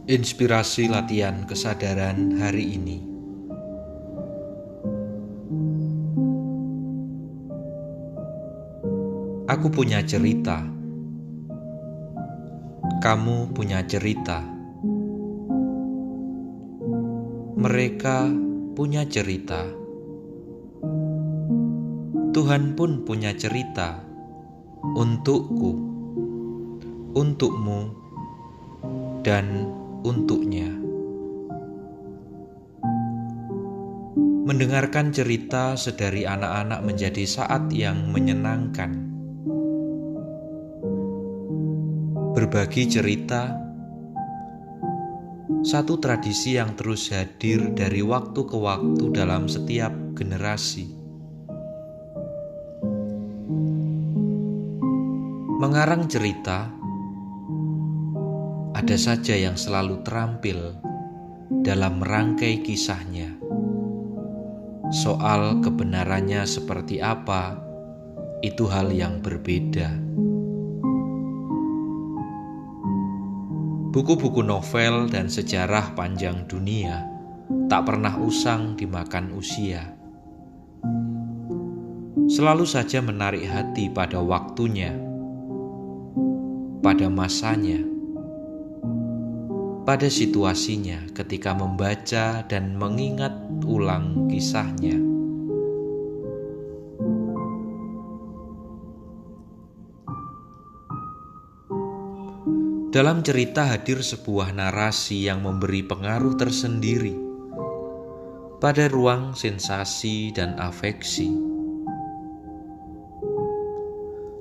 Inspirasi latihan kesadaran hari ini. Aku punya cerita. Kamu punya cerita. Mereka punya cerita. Tuhan pun punya cerita untukku, untukmu, dan untuknya. Mendengarkan cerita sedari anak-anak menjadi saat yang menyenangkan. Berbagi cerita, satu tradisi yang terus hadir dari waktu ke waktu dalam setiap generasi. Mengarang cerita, ada saja yang selalu terampil dalam merangkai kisahnya. Soal kebenarannya seperti apa, itu hal yang berbeda. Buku-buku novel dan sejarah panjang dunia tak pernah usang dimakan usia. Selalu saja menarik hati pada waktunya, pada masanya, pada situasinya ketika membaca dan mengingat ulang kisahnya. Dalam cerita hadir sebuah narasi yang memberi pengaruh tersendiri pada ruang sensasi dan afeksi.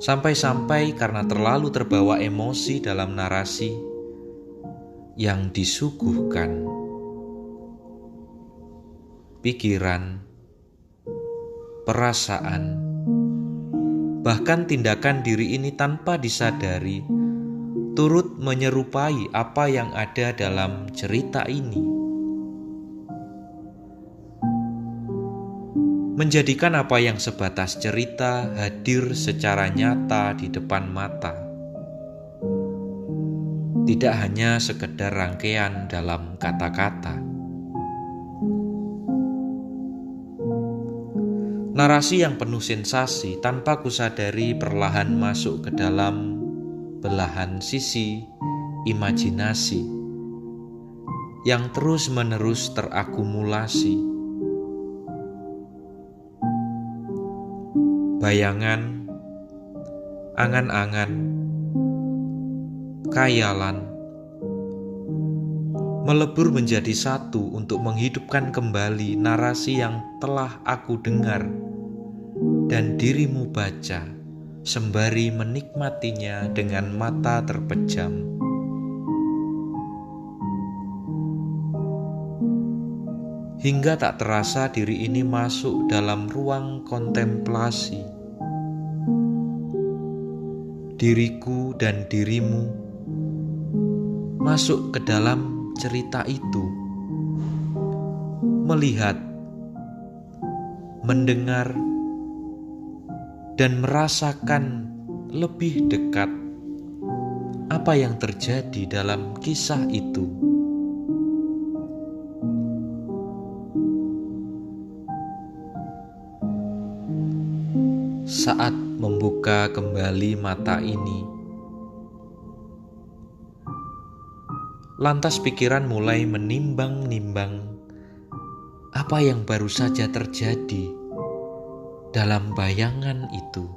Sampai-sampai karena terlalu terbawa emosi dalam narasi yang disuguhkan, pikiran, perasaan, bahkan tindakan diri ini tanpa disadari turut menyerupai apa yang ada dalam cerita ini. Menjadikan apa yang sebatas cerita hadir secara nyata di depan mata. Tidak hanya sekedar rangkaian dalam kata-kata. Narasi yang penuh sensasi tanpa kusadari perlahan masuk ke dalam belahan sisi imajinasi yang terus-menerus terakumulasi. Bayangan, angan-angan, khayalan melebur menjadi satu untuk menghidupkan kembali narasi yang telah aku dengar dan dirimu baca sembari menikmatinya dengan mata terpejam. Hingga tak terasa diri ini masuk dalam ruang kontemplasi. Diriku dan dirimu masuk ke dalam cerita itu, melihat, mendengar, dan merasakan lebih dekat apa yang terjadi dalam kisah itu. Saat membuka kembali mata ini, lantas pikiran mulai menimbang-nimbang apa yang baru saja terjadi dalam bayangan itu.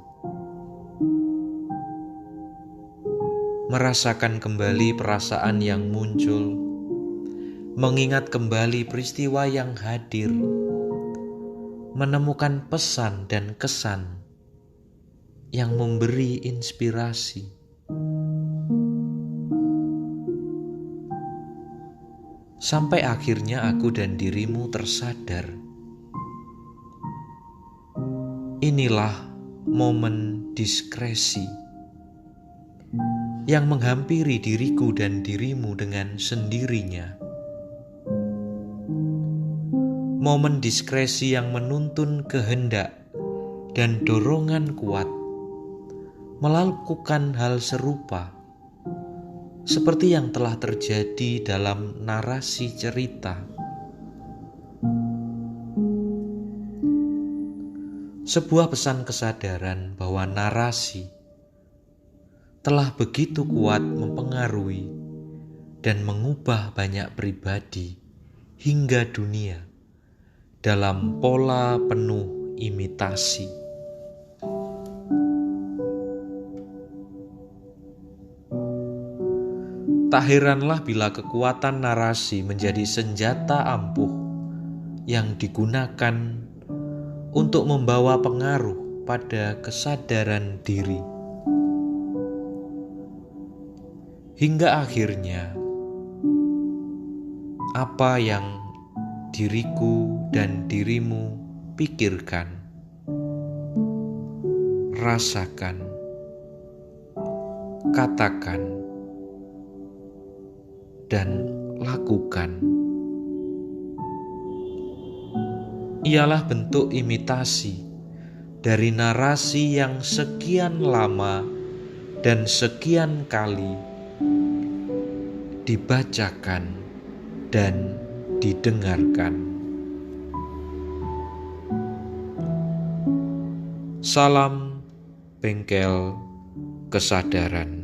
Merasakan kembali perasaan yang muncul, mengingat kembali peristiwa yang hadir, menemukan pesan dan kesan yang memberi inspirasi. Sampai akhirnya aku dan dirimu tersadar. Inilah momen diskresi yang menghampiri diriku dan dirimu dengan sendirinya. Momen diskresi yang menuntun kehendak dan dorongan kuat melakukan hal serupa seperti yang telah terjadi dalam narasi cerita. Sebuah pesan kesadaran bahwa narasi telah begitu kuat mempengaruhi dan mengubah banyak pribadi hingga dunia dalam pola penuh imitasi. Tak heranlah bila kekuatan narasi menjadi senjata ampuh yang digunakan untuk membawa pengaruh pada kesadaran diri. Hingga akhirnya, apa yang diriku dan dirimu pikirkan, rasakan, katakan, dan lakukan ialah bentuk imitasi dari narasi yang sekian lama dan sekian kali dibacakan dan didengarkan. Salam bengkel kesadaran.